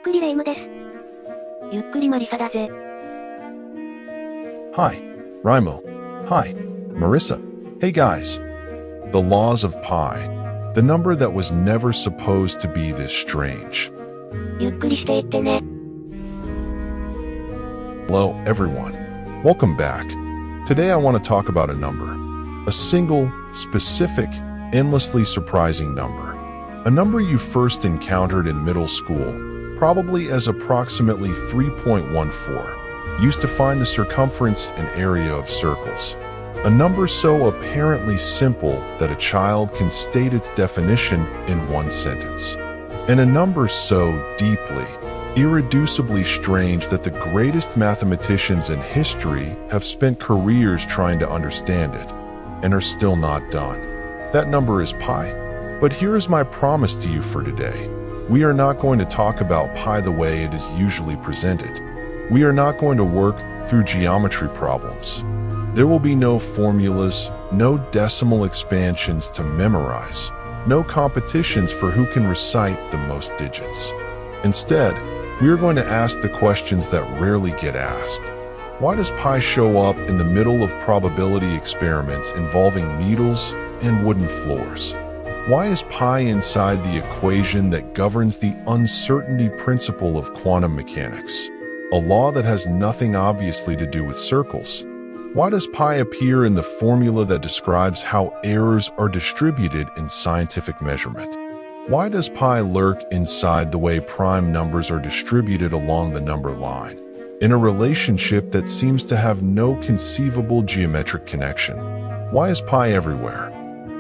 くりレ夢ムです。ゆっくりマリサだぜ。Hi, Raimo. Hi, Marissa. Hey guys. The laws of pi, the number that was never supposed to be this strange. ゆっくりしていってね。Hello, everyone. Welcome back. Today I want to talk about a number. A single, specific, endlessly surprising number. A number you first encountered in middle school, probably as approximately 3.14, used to find the circumference and area of circles. A number so apparently simple that a child can state its definition in one sentence. And a number so deeply, irreducibly strange that the greatest mathematicians in history have spent careers trying to understand it, and are still not done. That number is pi. But here is my promise to you for today. We are not going to talk about pi the way it is usually presented. We are not going to work through geometry problems. There will be no formulas, no decimal expansions to memorize, no competitions for who can recite the most digits. Instead, we are going to ask the questions that rarely get asked. Why does pi show up in the middle of probability experiments involving needles and wooden floors? Why is pi inside the equation that governs the uncertainty principle of quantum mechanics, a law that has nothing obviously to do with circles? Why does pi appear in the formula that describes how errors are distributed in scientific measurement? Why does pi lurk inside the way prime numbers are distributed along the number line, in a relationship that seems to have no conceivable geometric connection? Why is pi everywhere?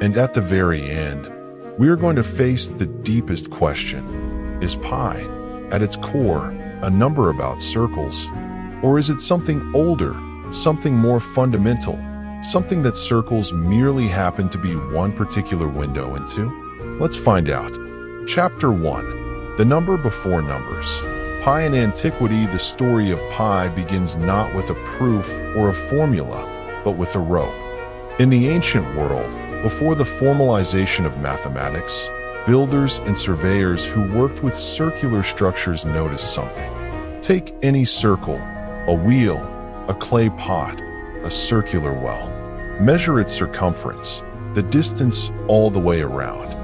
And at the very end, we are going to face the deepest question. Is pi, at its core, a number about circles? Or is it something older, something more fundamental, something that circles merely happen to be one particular window into? Let's find out. Chapter 1. The Number Before Numbers. Pi in antiquity, the story of pi begins not with a proof or a formula, but with a rope. In the ancient world, before the formalization of mathematics, builders and surveyors who worked with circular structures noticed something. Take any circle, a wheel, a clay pot, a circular well. Measure its circumference, the distance all the way around.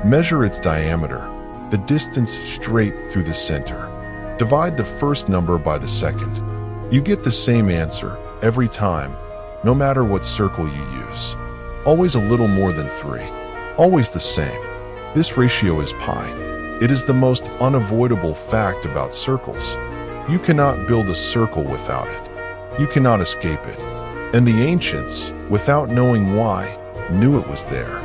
Measure its diameter, the distance straight through the center. Divide the first number by the second. You get the same answer every time, no matter what circle you use. Always a little more than 3. Always the same. This ratio is pi. It is the most unavoidable fact about circles. You cannot build a circle without it. You cannot escape it. And the ancients, without knowing why, knew it was there.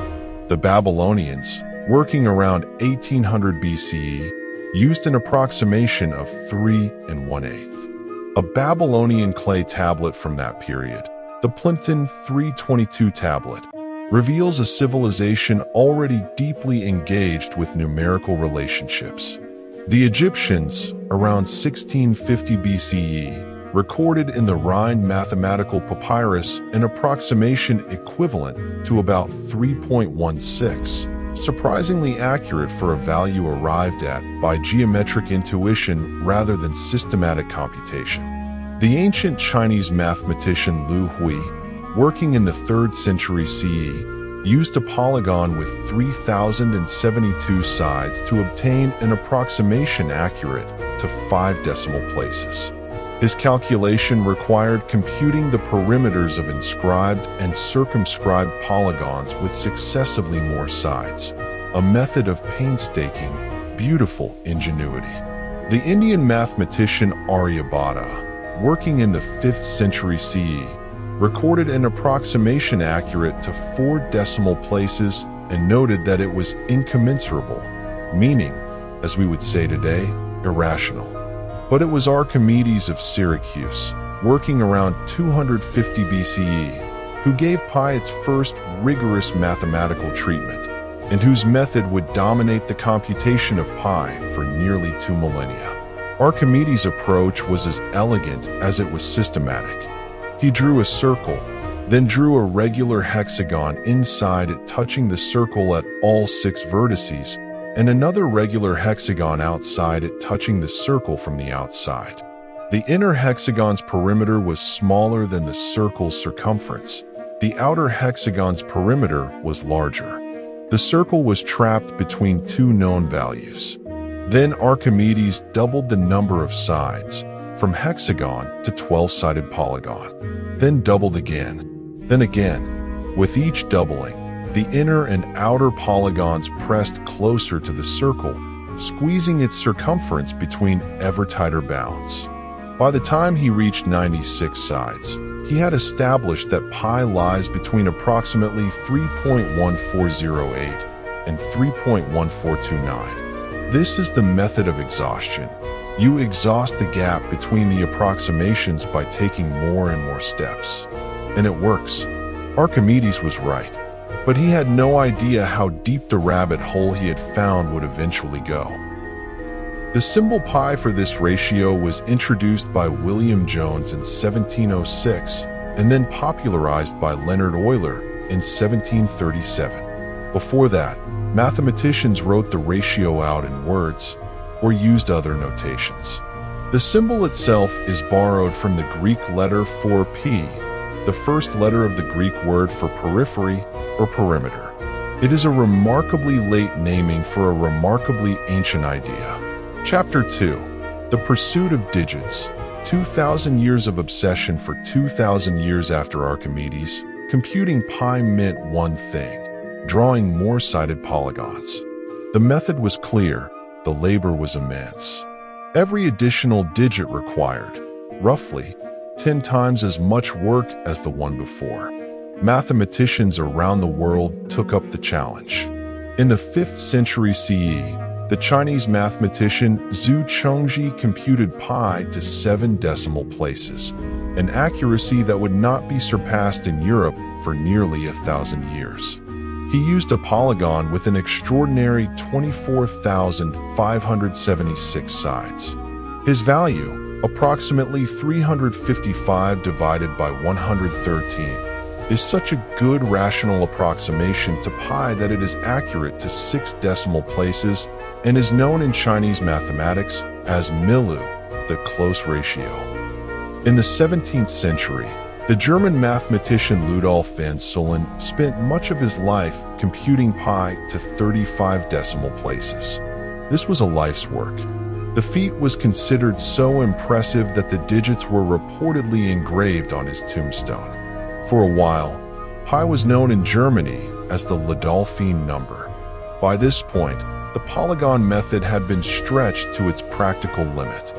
The Babylonians, working around 1800 BCE, used an approximation of 3 1/8. A Babylonian clay tablet from that period, the Plimpton 322 tablet, reveals a civilization already deeply engaged with numerical relationships. The Egyptians, around 1650 BCE, recorded in the Rhind mathematical papyrus an approximation equivalent to about 3.16, surprisingly accurate for a value arrived at by geometric intuition rather than systematic computation. The ancient Chinese mathematician Lu Hui, working in the 3rd century CE, used a polygon with 3,072 sides to obtain an approximation accurate to 5 decimal places. His calculation required computing the perimeters of inscribed and circumscribed polygons with successively more sides, a method of painstaking, beautiful ingenuity. The Indian mathematician Aryabhata, working in the 5th century CE, recorded an approximation accurate to 4 decimal places and noted that it was incommensurable, meaning, as we would say today, irrational. But it was Archimedes of Syracuse, working around 250 BCE, who gave pi its first rigorous mathematical treatment, and whose method would dominate the computation of pi for nearly 2 millennia. Archimedes' approach was as elegant as it was systematic. He drew a circle, then drew a regular hexagon inside it, touching the circle at all 6 vertices, and another regular hexagon outside it touching the circle from the outside. The inner hexagon's perimeter was smaller than the circle's circumference. The outer hexagon's perimeter was larger. The circle was trapped between two known values. Then Archimedes doubled the number of sides, from hexagon to 12-sided polygon. Then doubled again. Then again. With each doubling, the inner and outer polygons pressed closer to the circle, squeezing its circumference between ever tighter bounds. By the time he reached 96 sides, he had established that pi lies between approximately 3.1408 and 3.1429. This is the method of exhaustion. You exhaust the gap between the approximations by taking more and more steps. And it works. Archimedes was right, but he had no idea how deep the rabbit hole he had found would eventually go. The symbol pi for this ratio was introduced by William Jones in 1706 and then popularized by Leonard Euler in 1737. Before that, mathematicians wrote the ratio out in words or used other notations. The symbol itself is borrowed from the Greek letter for p, the first letter of the Greek word for periphery or perimeter. It is a remarkably late naming for a remarkably ancient idea. Chapter 2. The Pursuit of Digits. 2,000 years of obsession. For 2,000 years after Archimedes, computing pi meant one thing: drawing more-sided polygons. The method was clear, the labor was immense. Every additional digit required, roughly, 10 times as much work as the one before. Mathematicians around the world took up the challenge. In the 5th century CE, the Chinese mathematician Zhu Chengzhi computed pi to 7 decimal places, an accuracy that would not be surpassed in Europe for nearly 1,000 years. He used a polygon with an extraordinary 24,576 sides. His value, approximately 355 divided by 113, is such a good rational approximation to pi that it is accurate to 6 decimal places and is known in Chinese mathematics as milu, the close ratio. In the 17th century, the German mathematician Ludolf van Sullen spent much of his life computing pi to 35 decimal places. This was a life's work. The feat was considered so impressive that the digits were reportedly engraved on his tombstone. For a while, pi was known in Germany as the Ludolphine number. By this point, the polygon method had been stretched to its practical limit.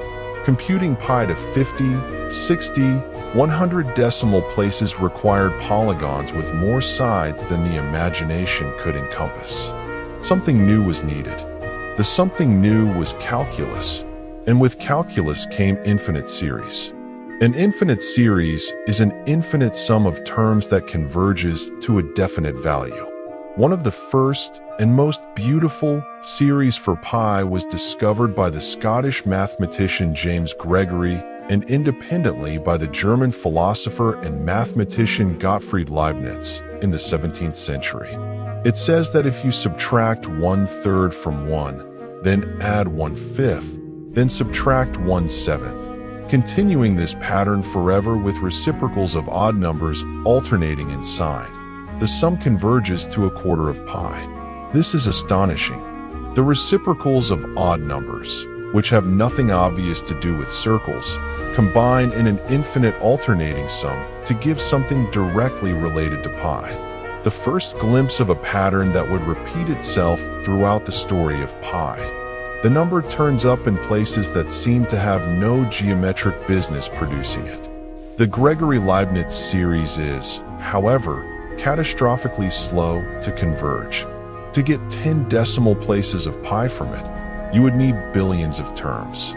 Computing pi to 50, 60, 100 decimal places required polygons with more sides than the imagination could encompass. Something new was needed. The something new was calculus, and with calculus came infinite series. An infinite series is an infinite sum of terms that converges to a definite value. One of the first and most beautiful series for pi was discovered by the Scottish mathematician James Gregory and independently by the German philosopher and mathematician Gottfried Leibniz in the 17th century. It says that if you subtract 1/3 from 1, then add 1/5, then subtract 1/7, continuing this pattern forever with reciprocals of odd numbers alternating in sign, the sum converges to 1/4 of pi. This is astonishing. The reciprocals of odd numbers, which have nothing obvious to do with circles, combine in an infinite alternating sum to give something directly related to pi. The first glimpse of a pattern that would repeat itself throughout the story of pi. The number turns up in places that seem to have no geometric business producing it. The Gregory-Leibniz series is, however, catastrophically slow to converge. To get 10 decimal places of pi from it, you would need billions of terms.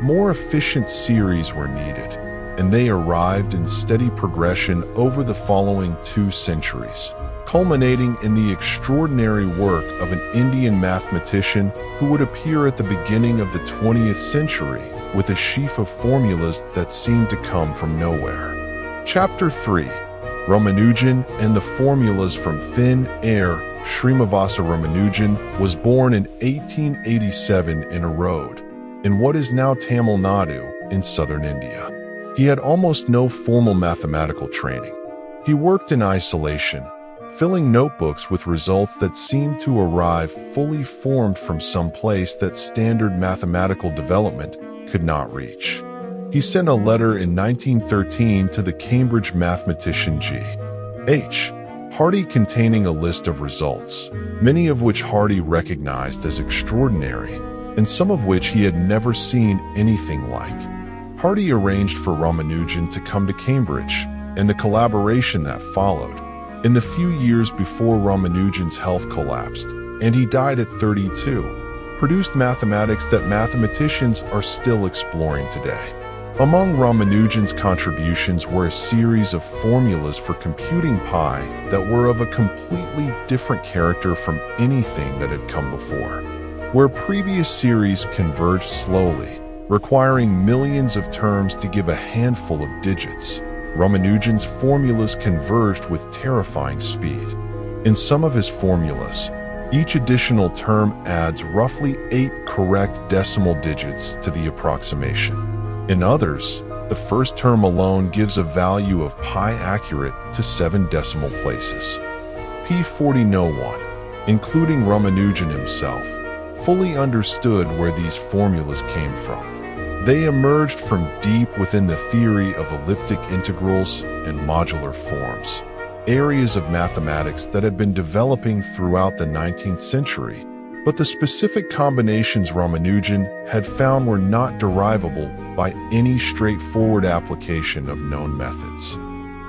More efficient series were needed, and they arrived in steady progression over the following 2 centuries, culminating in the extraordinary work of an Indian mathematician who would appear at the beginning of the 20th century with a sheaf of formulas that seemed to come from nowhere. Chapter 3. Ramanujan and the Formulas from Thin Air. Srinivasa Ramanujan, was born in 1887 in Erode, in what is now Tamil Nadu, in southern India. He had almost no formal mathematical training. He worked in isolation, filling notebooks with results that seemed to arrive fully formed from some place that standard mathematical development could not reach. He sent a letter in 1913 to the Cambridge mathematician G.H. Hardy containing a list of results, many of which Hardy recognized as extraordinary, and some of which he had never seen anything like. Hardy arranged for Ramanujan to come to Cambridge, and the collaboration that followed, in the few years before Ramanujan's health collapsed, and he died at 32, produced mathematics that mathematicians are still exploring today. Among Ramanujan's contributions were a series of formulas for computing pi that were of a completely different character from anything that had come before. Where previous series converged slowly, requiring millions of terms to give a handful of digits, Ramanujan's formulas converged with terrifying speed. In some of his formulas, each additional term adds roughly 8 correct decimal digits to the approximation. In others, the first term alone gives a value of pi accurate to 7 decimal places. P40 including Ramanujan himself, fully understood where these formulas came from. They emerged from deep within the theory of elliptic integrals and modular forms, areas of mathematics that had been developing throughout the 19th century, but the specific combinations Ramanujan had found were not derivable by any straightforward application of known methods.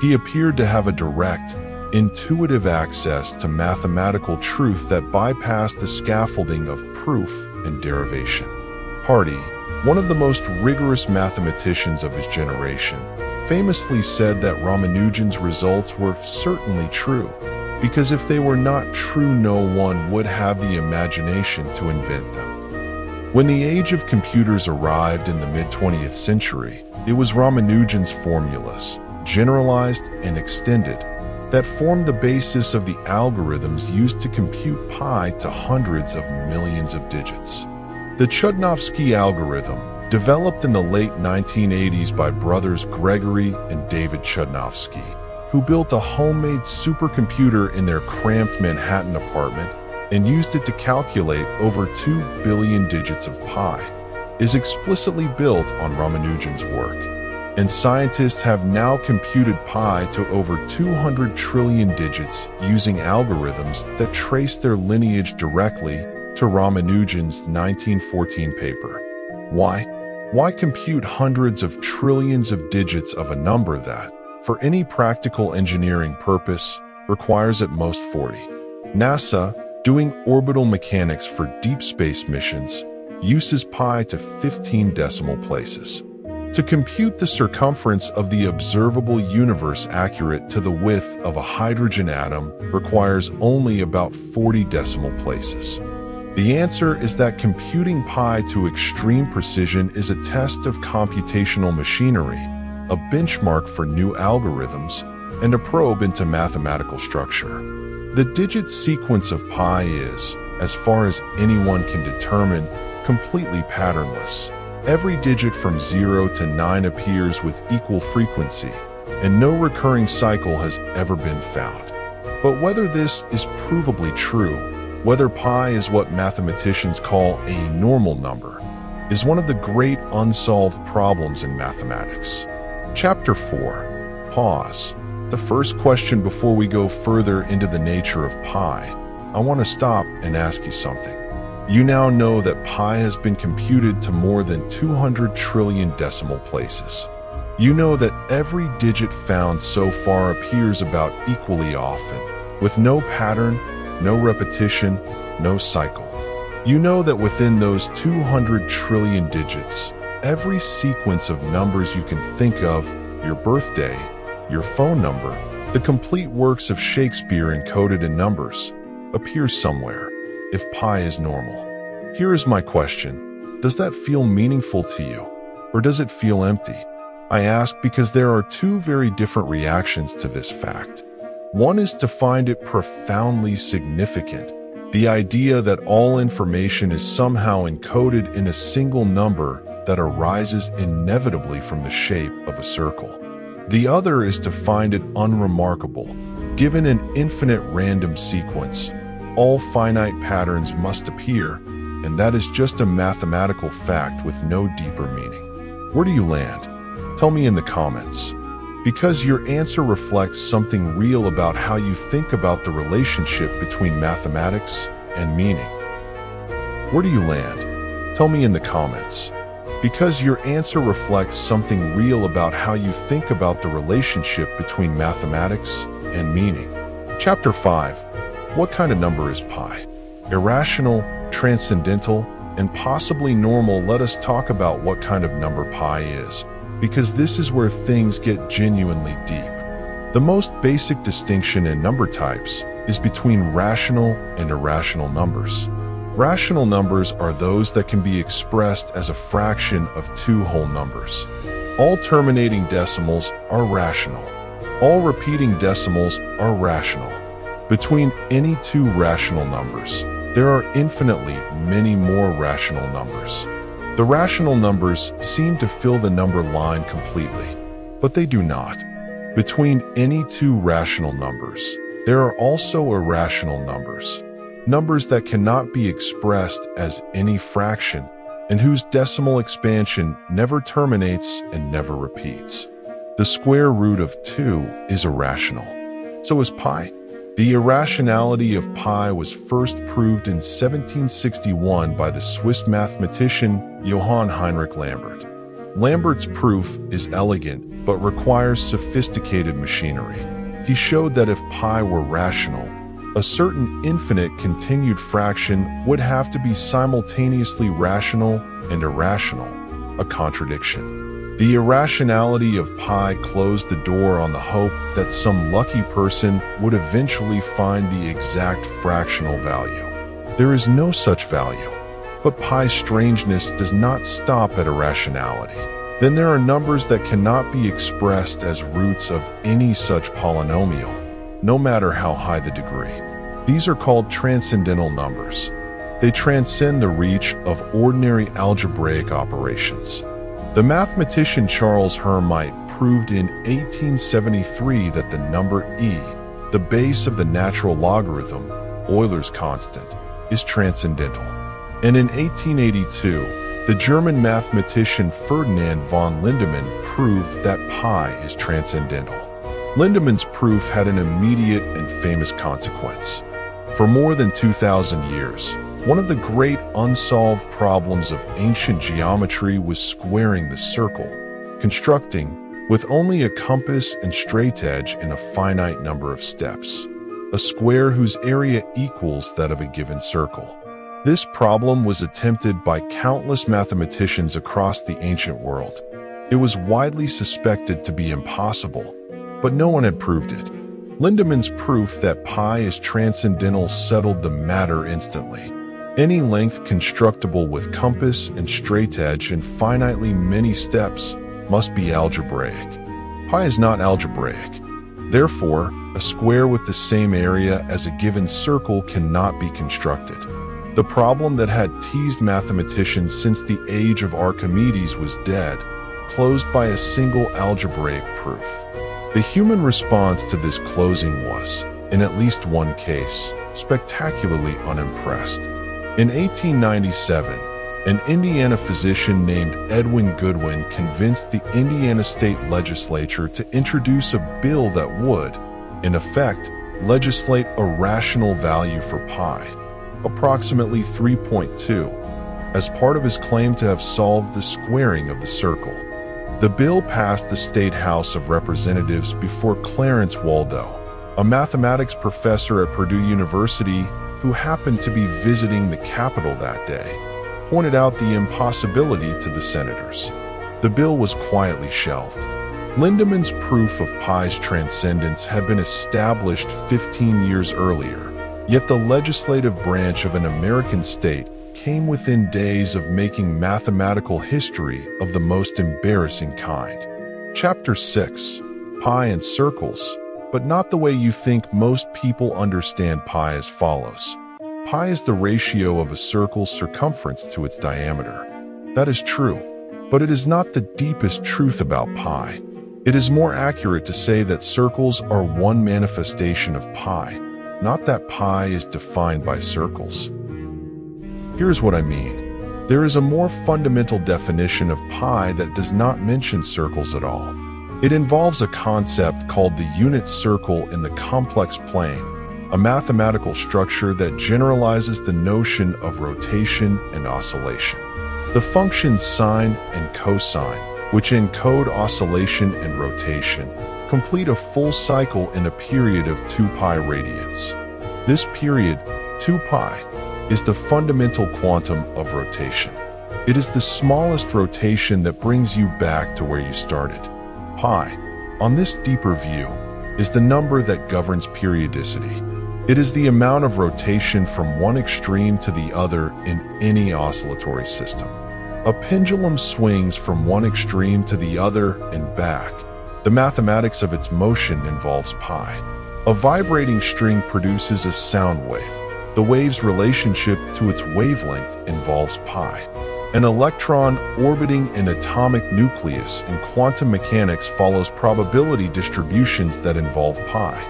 He appeared to have a direct, intuitive access to mathematical truth that bypassed the scaffolding of proof and derivation. Hardy, one of the most rigorous mathematicians of his generation, famously said that Ramanujan's results were certainly true, because if they were not true, no one would have the imagination to invent them. When the age of computers arrived in the mid-20th century, it was Ramanujan's formulas, generalized and extended, that formed the basis of the algorithms used to compute pi to hundreds of millions of digits. The Chudnovsky algorithm, developed in the late 1980s by brothers Gregory and David Chudnovsky, who built a homemade supercomputer in their cramped Manhattan apartment and used it to calculate over 2 billion digits of pi, is explicitly built on Ramanujan's work, and scientists have now computed pi to over 200 trillion digits using algorithms that trace their lineage directly to Ramanujan's 1914 paper. Why compute hundreds of trillions of digits of a number that, for any practical engineering purpose, requires at most 40? NASA, doing orbital mechanics for deep space missions, uses pi to 15 decimal places. To compute the circumference of the observable universe accurate to the width of a hydrogen atom requires only about 40 decimal places. The answer is that computing pi to extreme precision is a test of computational machinery, a benchmark for new algorithms, and a probe into mathematical structure. The digit sequence of pi is, as far as anyone can determine, completely patternless. Every digit from 0 to 9 appears with equal frequency, and no recurring cycle has ever been found. But whether this is provably true, whether pi is what mathematicians call a normal number, is one of the great unsolved problems in mathematics. Chapter 4. Pause. The first question before we go further into the nature of pi, I want to stop and ask you something. You now know that pi has been computed to more than 200 trillion decimal places. You know that every digit found so far appears about equally often, with no pattern, no repetition, no cycle. You know that within those 200 trillion digits, every sequence of numbers you can think of, your birthday, your phone number, the complete works of Shakespeare encoded in numbers, appears somewhere, if pi is normal. Here is my question. Does that feel meaningful to you? Or does it feel empty? I ask because there are two very different reactions to this fact. One is to find it profoundly significant, the idea that all information is somehow encoded in a single number that arises inevitably from the shape of a circle. The other is to find it unremarkable. Given an infinite random sequence, all finite patterns must appear, and that is just a mathematical fact with no deeper meaning. Where do you land? Tell me in the comments. Because your answer reflects something real about how you think about the relationship between mathematics and meaning. Where do you land? Tell me in the comments. Because your answer reflects something real about how you think about the relationship between mathematics and meaning. Chapter 5. What kind of number is pi? Irrational, transcendental, and possibly normal. Let us talk about what kind of number pi is, because this is where things get genuinely deep. The most basic distinction in number types is between rational and irrational numbers. Rational numbers are those that can be expressed as a fraction of two whole numbers. All terminating decimals are rational. All repeating decimals are rational. Between any two rational numbers, there are infinitely many more rational numbers. The rational numbers seem to fill the number line completely, but they do not. Between any two rational numbers, there are also irrational numbers. Numbers that cannot be expressed as any fraction and whose decimal expansion never terminates and never repeats. The square root of 2 is irrational. So is pi. The irrationality of pi was first proved in 1761 by the Swiss mathematician Johann Heinrich Lambert. Lambert's proof is elegant but requires sophisticated machinery. He showed that if pi were rational, a certain infinite continued fraction would have to be simultaneously rational and irrational, a contradiction. The irrationality of pi closed the door on the hope that some lucky person would eventually find the exact fractional value. There is no such value, but pi's strangeness does not stop at irrationality. Then there are numbers that cannot be expressed as roots of any such polynomial, no matter how high the degree. These are called transcendental numbers. They transcend the reach of ordinary algebraic operations. The mathematician Charles Hermite proved in 1873 that the number e, the base of the natural logarithm, Euler's constant, is transcendental. And in 1882, the German mathematician Ferdinand von Lindemann proved that pi is transcendental. Lindemann's proof had an immediate and famous consequence. For more than 2,000 years, one of the great unsolved problems of ancient geometry was squaring the circle, constructing, with only a compass and straightedge in a finite number of steps, a square whose area equals that of a given circle. This problem was attempted by countless mathematicians across the ancient world. It was widely suspected to be impossible, but no one had proved it. Lindemann's proof that pi is transcendental settled the matter instantly. Any length constructible with compass and straightedge and finitely many steps must be algebraic. Pi is not algebraic. Therefore, a square with the same area as a given circle cannot be constructed. The problem that had teased mathematicians since the age of Archimedes was dead, closed by a single algebraic proof. The human response to this closing was, in at least one case, spectacularly unimpressed. In 1897, an Indiana physician named Edwin Goodwin convinced the Indiana State Legislature to introduce a bill that would, in effect, legislate a rational value for pi, approximately 3.2, as part of his claim to have solved the squaring of the circle. The bill passed the State House of Representatives before Clarence Waldo, a mathematics professor at Purdue University who happened to be visiting the Capitol that day, pointed out the impossibility to the senators. The bill was quietly shelved. Lindemann's proof of pi's transcendence had been established 15 years earlier, yet the legislative branch of an American state came within days of making mathematical history of the most embarrassing kind. Chapter 6. Pi and Circles. but not the way you think. Most people understand pi as follows. Pi is the ratio of a circle's circumference to its diameter. That is true, but it is not the deepest truth about pi. It is more accurate to say that circles are one manifestation of pi, not that pi is defined by circles. Here's what I mean. There is a more fundamental definition of pi that does not mention circles at all. It involves a concept called the unit circle in the complex plane, a mathematical structure that generalizes the notion of rotation and oscillation. The functions sine and cosine, which encode oscillation and rotation, complete a full cycle in a period of 2 pi radians. This period, 2 pi, is the fundamental quantum of rotation. It is the smallest rotation that brings you back to where you started. Pi, on this deeper view, is the number that governs periodicity. It is the amount of rotation from one extreme to the other in any oscillatory system. A pendulum swings from one extreme to the other and back. The mathematics of its motion involves pi. A vibrating string produces a sound wave. The wave's relationship to its wavelength involves pi. An electron orbiting an atomic nucleus in quantum mechanics follows probability distributions that involve pi.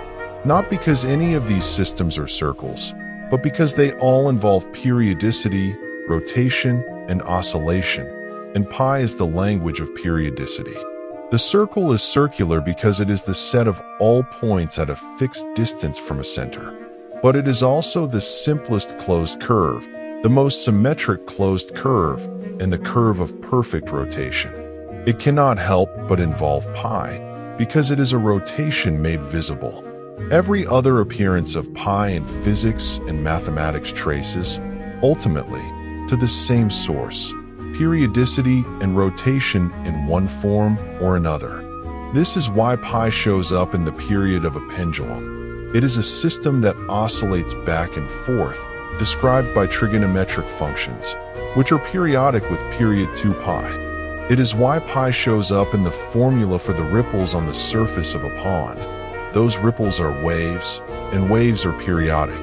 Not because any of these systems are circles, but because they all involve periodicity, rotation, and oscillation, and pi is the language of periodicity. The circle is circular because it is the set of all points at a fixed distance from a center. But it is also the simplest closed curve, the most symmetric closed curve, and the curve of perfect rotation. It cannot help but involve pi, because it is a rotation made visible. Every other appearance of pi in physics and mathematics traces, ultimately, to the same source, periodicity and rotation in one form or another. This is why pi shows up in the period of a pendulum. It is a system that oscillates back and forth, described by trigonometric functions, which are periodic with period 2 pi. It is why pi shows up in the formula for the ripples on the surface of a pond. Those ripples are waves, and waves are periodic.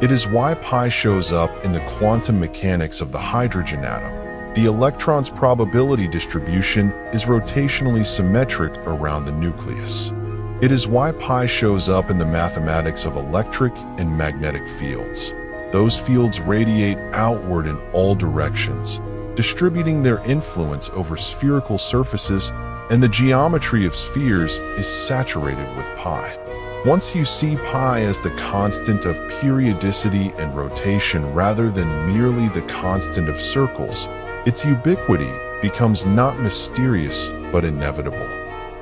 It is why pi shows up in the quantum mechanics of the hydrogen atom. The electron's probability distribution is rotationally symmetric around the nucleus. It is why pi shows up in the mathematics of electric and magnetic fields. Those fields radiate outward in all directions, distributing their influence over spherical surfaces, and the geometry of spheres is saturated with pi. Once you see pi as the constant of periodicity and rotation rather than merely the constant of circles, its ubiquity becomes not mysterious but inevitable.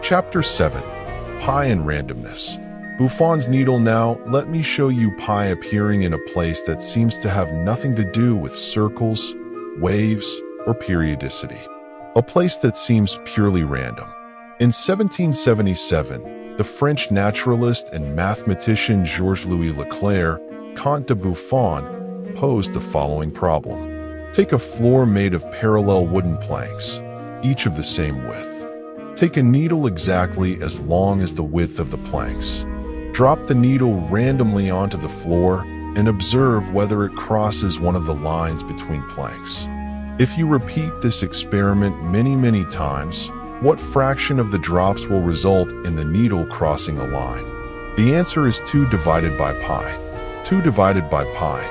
Chapter 7. Pi and Randomness. Buffon's needle. Now, let me show you pi appearing in a place that seems to have nothing to do with circles, waves, or periodicity. A place that seems purely random. In 1777, the French naturalist and mathematician Georges-Louis Leclerc, Comte de Buffon, posed the following problem. Take a floor made of parallel wooden planks, each of the same width. Take a needle exactly as long as the width of the planks. Drop the needle randomly onto the floor and observe whether it crosses one of the lines between planks. If you repeat this experiment many times, what fraction of the drops will result in the needle crossing a line? The answer is 2 divided by pi. 2 divided by pi.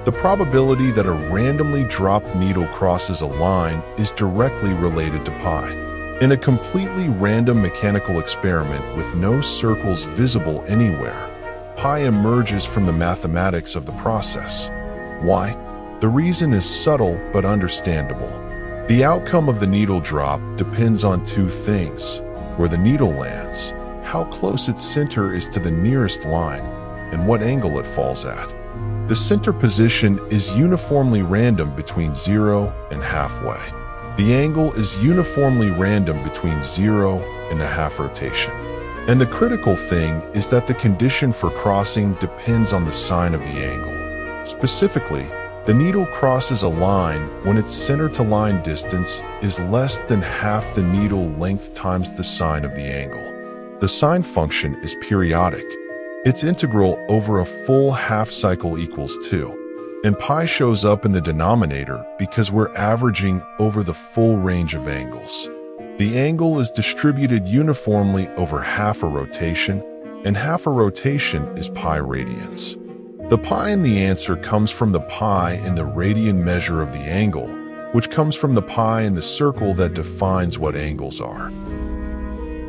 The probability that a randomly dropped needle crosses a line is directly related to pi. In a completely random mechanical experiment with no circles visible anywhere, pi emerges from the mathematics of the process. Why? The reason is subtle but understandable. The outcome of the needle drop depends on 2 things: where the needle lands, how close its center is to the nearest line, and what angle it falls at. The center position is uniformly random between 0 and halfway. The angle is uniformly random between 0 and a half rotation. And the critical thing is that the condition for crossing depends on the sign of the angle. Specifically, the needle crosses a line when its center-to-line distance is less than half the needle length times the sine of the angle. The sine function is periodic. Its integral over a full half cycle equals 2. And pi shows up in the denominator because we're averaging over the full range of angles. The angle is distributed uniformly over half a rotation, and half a rotation is pi radians. The pi in the answer comes from the pi in the radian measure of the angle, which comes from the pi in the circle that defines what angles are.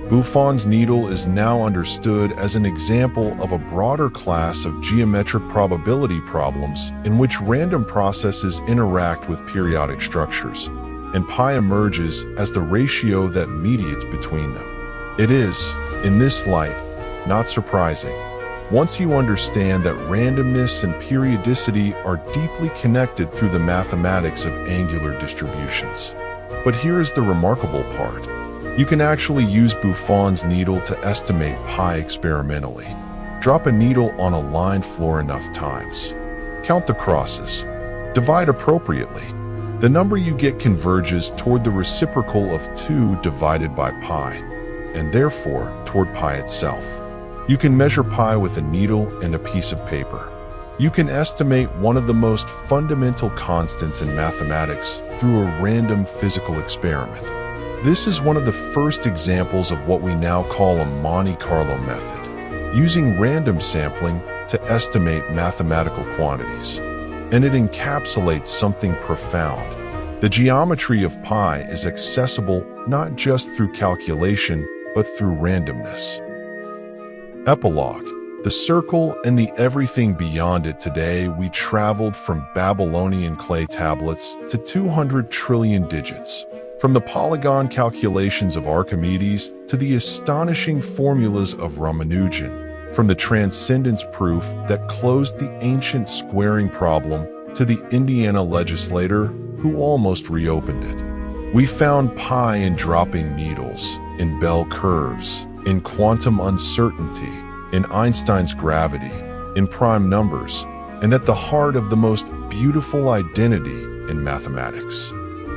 Buffon's needle is now understood as an example of a broader class of geometric probability problems in which random processes interact with periodic structures, and pi emerges as the ratio that mediates between them. It is, in this light, not surprising, once you understand that randomness and periodicity are deeply connected through the mathematics of angular distributions. But here is the remarkable part. You can actually use Buffon's needle to estimate pi experimentally. Drop a needle on a lined floor enough times. Count the crosses. Divide appropriately. The number you get converges toward the reciprocal of 2 divided by pi, and therefore toward pi itself. You can measure pi with a needle and a piece of paper. You can estimate one of the most fundamental constants in mathematics through a random physical experiment. This is one of the first examples of what we now call a Monte Carlo method, using random sampling to estimate mathematical quantities. And it encapsulates something profound. The geometry of pi is accessible not just through calculation, but through randomness. Epilogue. The circle and the everything beyond it. Today, we traveled from Babylonian clay tablets to 200 trillion digits. From the polygon calculations of Archimedes to the astonishing formulas of Ramanujan, from the transcendence proof that closed the ancient squaring problem to the Indiana legislator who almost reopened it. We found pi in dropping needles, in bell curves, in quantum uncertainty, in Einstein's gravity, in prime numbers, and at the heart of the most beautiful identity in mathematics.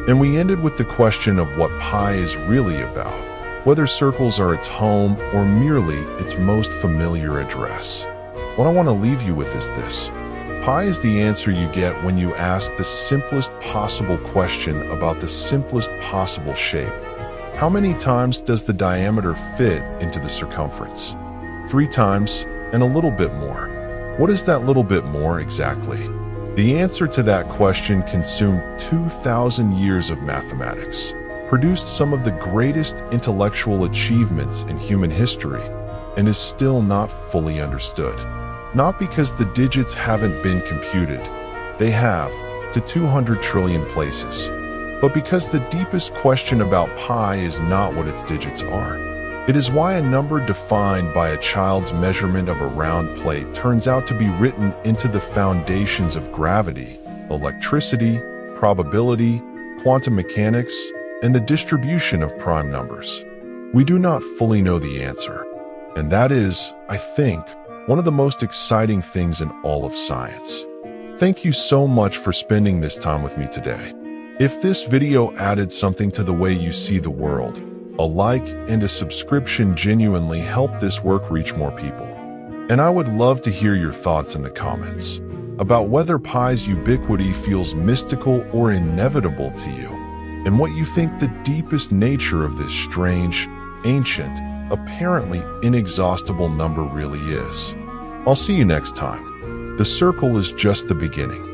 And we ended with the question of what pi is really about, whether circles are its home or merely its most familiar address. What I want to leave you with is this. Pi is the answer you get when you ask the simplest possible question about the simplest possible shape. How many times does the diameter fit into the circumference? 3 times and a little bit more. What is that little bit more exactly? The answer to that question consumed 2,000 years of mathematics, produced some of the greatest intellectual achievements in human history, and is still not fully understood. Not because the digits haven't been computed, they have, to 200 trillion places, but because the deepest question about pi is not what its digits are. It is why a number defined by a child's measurement of a round plate turns out to be written into the foundations of gravity, electricity, probability, quantum mechanics, and the distribution of prime numbers. We do not fully know the answer, and that is, I think, one of the most exciting things in all of science. Thank you so much for spending this time with me today. If this video added something to the way you see the world, a like and a subscription genuinely help this work reach more people. And I would love to hear your thoughts in the comments about whether pi's ubiquity feels mystical or inevitable to you, and what you think the deepest nature of this strange, ancient, apparently inexhaustible number really is. I'll see you next time. The circle is just the beginning.